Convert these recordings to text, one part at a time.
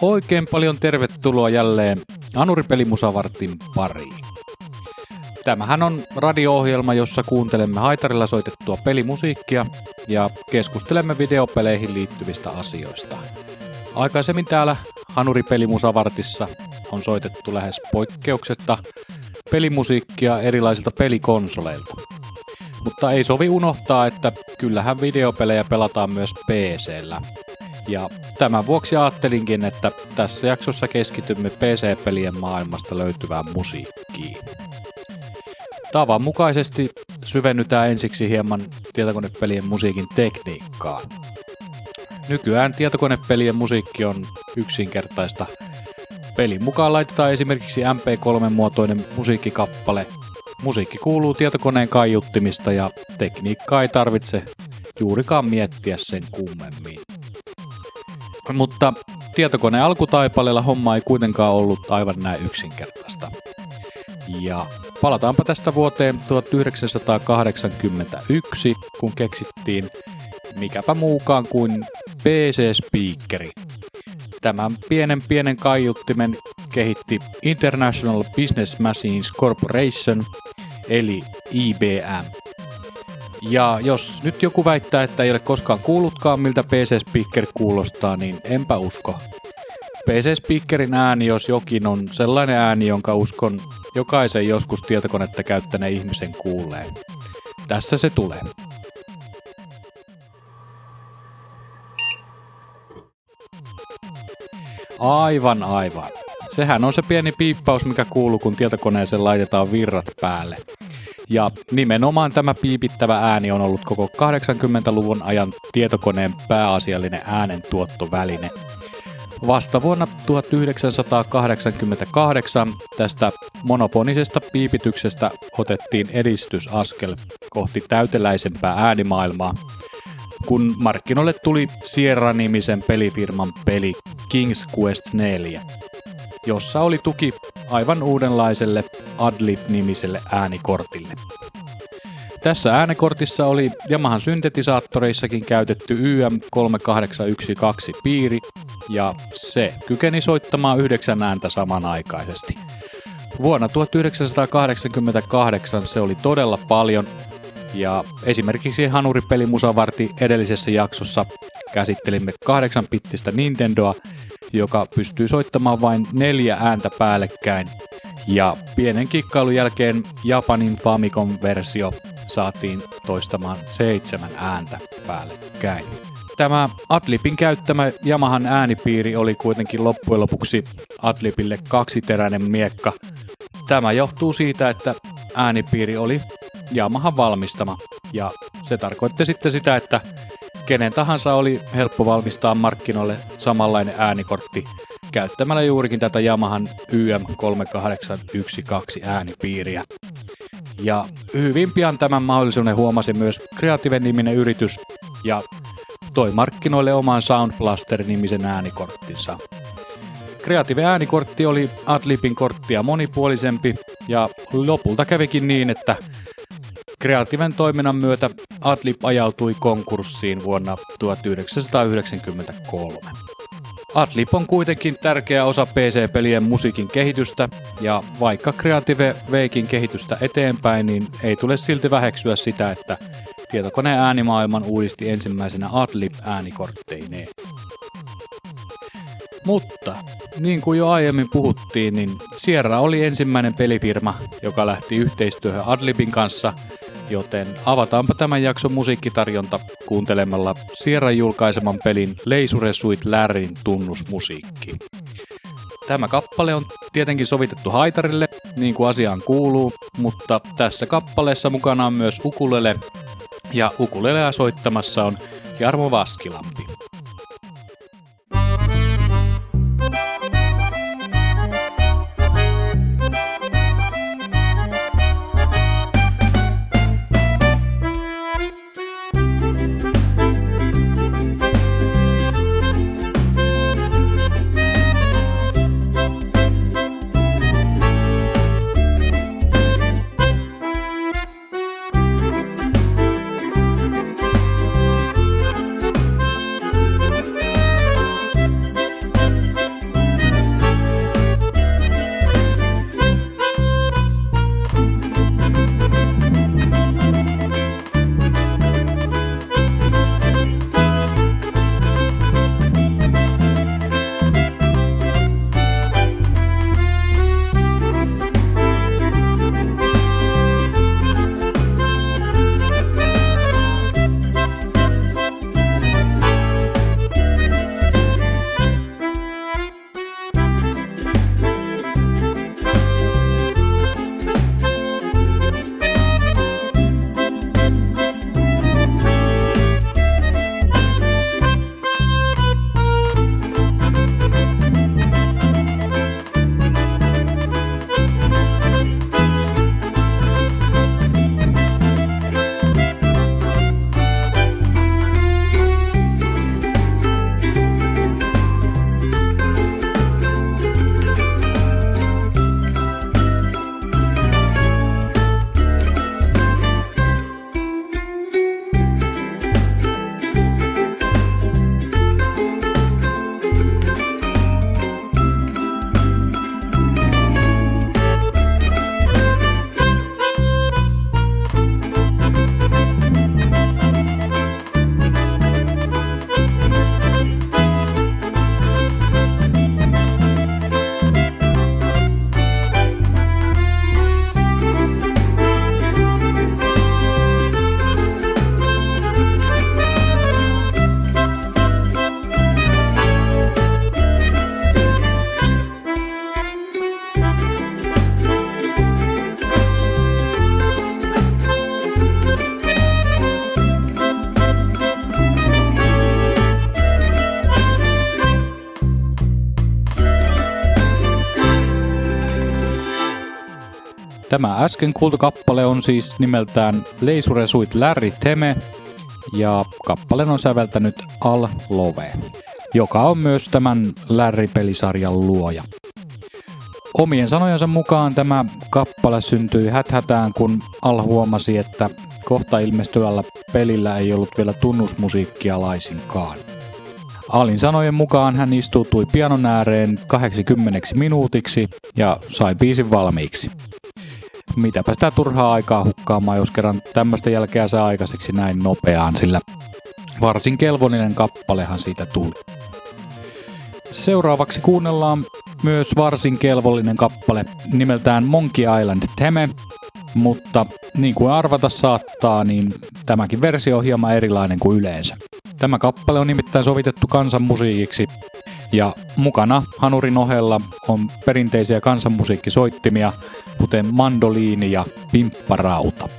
Oikein paljon tervetuloa jälleen Hanuripelimusavartin pariin. Tämähän on radio-ohjelma, jossa kuuntelemme haitarilla soitettua pelimusiikkia ja keskustelemme videopeleihin liittyvistä asioista. Aikaisemmin täällä Hanuripelimusavartissa on soitettu lähes poikkeuksetta pelimusiikkia erilaisilta pelikonsoleilta. Mutta ei sovi unohtaa, että kyllähän videopelejä pelataan myös PC:llä. Ja tämän vuoksi ajattelinkin, että tässä jaksossa keskitymme PC-pelien maailmasta löytyvään musiikkiin. Tavan mukaisesti syvennytään ensiksi hieman tietokonepelien musiikin tekniikkaan. Nykyään tietokonepelien musiikki on yksinkertaista. Pelin mukaan laitetaan esimerkiksi MP3-muotoinen musiikkikappale. Musiikki kuuluu tietokoneen kaiuttimista ja tekniikkaa ei tarvitse juurikaan miettiä sen kummemmin. Mutta tietokoneen alkutaipaleella homma ei kuitenkaan ollut aivan näin yksinkertaista. Ja palataanpa tästä vuoteen 1981, kun keksittiin mikäpä muukaan kuin PC-speakeri. Tämän pienen kaiuttimen kehitti International Business Machines Corporation, eli IBM. Ja jos nyt joku väittää, että ei ole koskaan kuullutkaan, miltä PC-speaker kuulostaa, niin enpä usko. PC-speakerin ääni, jos jokin, on sellainen ääni, jonka uskon jokaisen joskus tietokonetta käyttäneen ihmisen kuulleen. Tässä se tulee. Aivan. Sehän on se pieni piippaus, mikä kuuluu, kun tietokoneeseen laitetaan virrat päälle. Ja nimenomaan tämä piipittävä ääni on ollut koko 80-luvun ajan tietokoneen pääasiallinen äänentuottoväline. Vasta vuonna 1988 tästä monofonisesta piipityksestä otettiin edistysaskel kohti täyteläisempää äänimaailmaa, kun markkinoille tuli Sierra-nimisen pelifirman peli King's Quest 4, jossa oli tuki aivan uudenlaiselle Adlib-nimiselle äänikortille. Tässä äänikortissa oli Yamahan syntetisaattoreissakin käytetty YM3812 piiri, ja se kykeni soittamaan 9 ääntä samanaikaisesti. Vuonna 1988 se oli todella paljon, ja esimerkiksi Hanuripelimusavarti edellisessä jaksossa käsittelimme 8-bittistä Nintendoa, joka pystyy soittamaan vain 4 ääntä päällekkäin, ja pienen kikkailun jälkeen Japanin Famicom-versio saatiin toistamaan 7 ääntä päällekkäin. Tämä Adlibin käyttämä Yamahan äänipiiri oli kuitenkin loppujen lopuksi Adlibille kaksiteräinen miekka. Tämä johtuu siitä, että äänipiiri oli Yamahan valmistama, ja se tarkoitti sitten sitä, että kenen tahansa oli helppo valmistaa markkinoille samanlainen äänikortti käyttämällä juurikin tätä Yamahan YM3812 äänipiiriä. Ja hyvin pian tämän mahdollisuuden huomasi myös Creative-niminen yritys ja toi markkinoille oman Sound Blaster-nimisen äänikorttinsa. Creative-äänikortti oli Adlibin korttia monipuolisempi ja lopulta kävikin niin, että Creativen toiminnan myötä Adlib ajautui konkurssiin vuonna 1993. Adlib on kuitenkin tärkeä osa PC-pelien musiikin kehitystä, ja vaikka Creative veikin kehitystä eteenpäin, niin ei tule silti väheksyä sitä, että tietokoneen äänimaailman uudisti ensimmäisenä Adlib-äänikortteineen. Mutta, niin kuin jo aiemmin puhuttiin, niin Sierra oli ensimmäinen pelifirma, joka lähti yhteistyöhön Adlibin kanssa, joten avataanpa tämän jakson musiikkitarjonta kuuntelemalla Sierran julkaiseman pelin Leisure Suit Larryn tunnusmusiikki. Tämä kappale on tietenkin sovitettu haitarille, niin kuin asiaan kuuluu, mutta tässä kappaleessa mukana on myös ukulele, ja ukulelea soittamassa on Jarmo Vaskilampi. Tämä äsken kuultu kappale on siis nimeltään Leisuresuit Larry Teme ja kappaleen on säveltänyt Al Love, joka on myös tämän Larry-pelisarjan luoja. Omien sanojensa mukaan tämä kappale syntyi häthätään, kun Al huomasi, että kohta ilmestyvällä pelillä ei ollut vielä tunnusmusiikkia laisinkaan. Alin sanojen mukaan hän istuutui pianon ääreen 80 minuutiksi ja sai biisin valmiiksi. Mitäpä sitä turhaa aikaa hukkaamaan, jos kerran tämmöistä jälkeä saa aikaiseksi näin nopeaan, sillä varsin kelvollinen kappalehan siitä tuli. Seuraavaksi kuunnellaan myös varsin kelvollinen kappale nimeltään Monkey Island Theme, mutta niin kuin arvata saattaa, niin tämäkin versio on hieman erilainen kuin yleensä. Tämä kappale on nimittäin sovitettu kansanmusiikiksi ja mukana hanurin ohella on perinteisiä kansanmusiikkisoittimia, kuten mandoliini ja pimpparauta.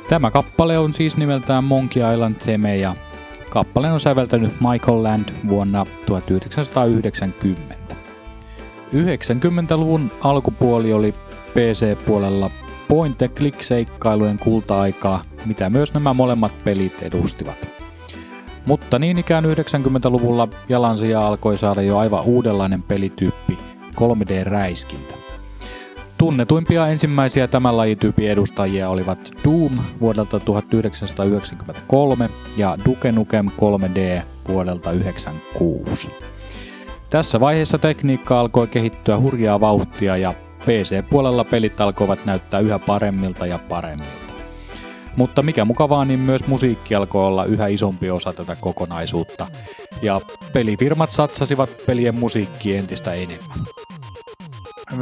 Tämä kappale on siis nimeltään Monkey Island Theme ja kappaleen on säveltänyt Michael Land vuonna 1990. 90-luvun alkupuoli oli PC-puolella point-and-click-seikkailujen kulta-aikaa, mitä myös nämä molemmat pelit edustivat. Mutta niin ikään 90-luvulla jalansijaa alkoi saada jo aivan uudenlainen pelityyppi, 3D-räiskintä. Tunnetuimpia ensimmäisiä tämän lajityypin edustajia olivat Doom vuodelta 1993 ja Duke Nukem 3D vuodelta 1996. Tässä vaiheessa tekniikka alkoi kehittyä hurjaa vauhtia ja PC-puolella pelit alkoivat näyttää yhä paremmilta ja paremmilta. Mutta mikä mukavaa, niin myös musiikki alkoi olla yhä isompi osa tätä kokonaisuutta ja pelifirmat satsasivat pelien musiikkiin entistä enemmän.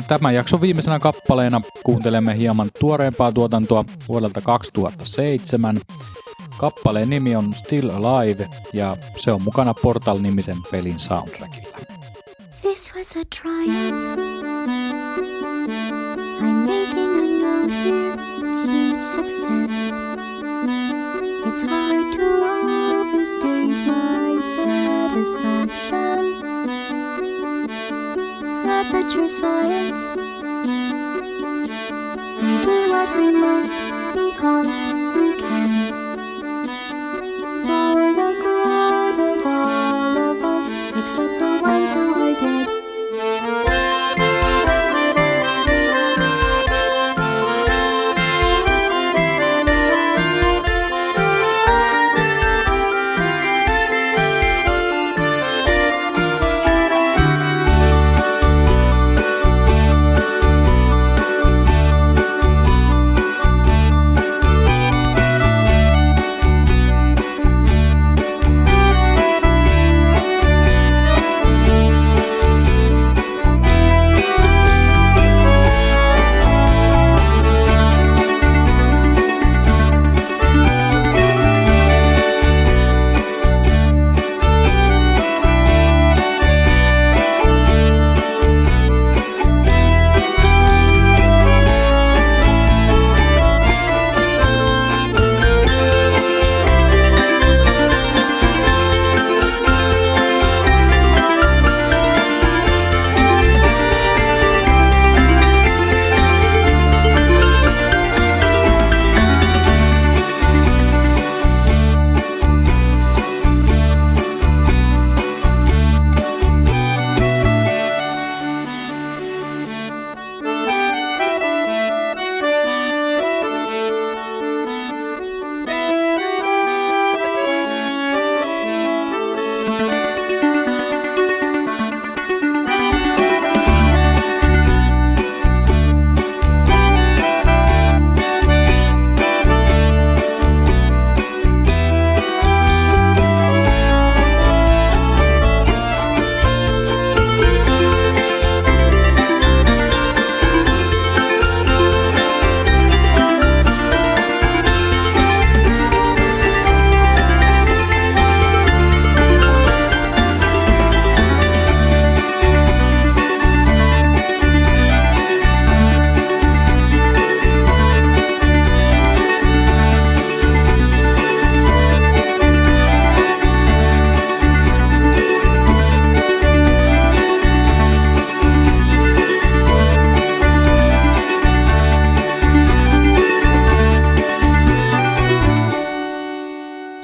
Tämän jakson viimeisenä kappaleena kuuntelemme hieman tuoreempaa tuotantoa vuodelta 2007. Kappaleen nimi on Still Alive ja se on mukana Portal-nimisen pelin soundtrackilla. This was a triumph. I'm making a note here, huge success. It's hard to overstate my satisfaction. Aperture science. We do what we must because we can. For the good of all of us, except the ones who are dead.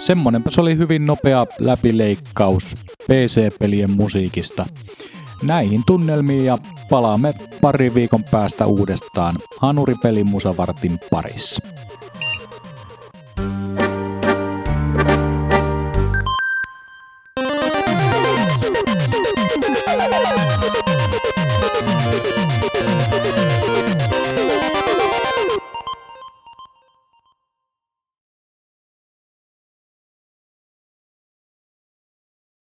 Semmonenpä se oli hyvin nopea läpileikkaus PC-pelien musiikista. Näihin tunnelmiin ja palaamme pari viikon päästä uudestaan Hanuripelin musavartin parissa.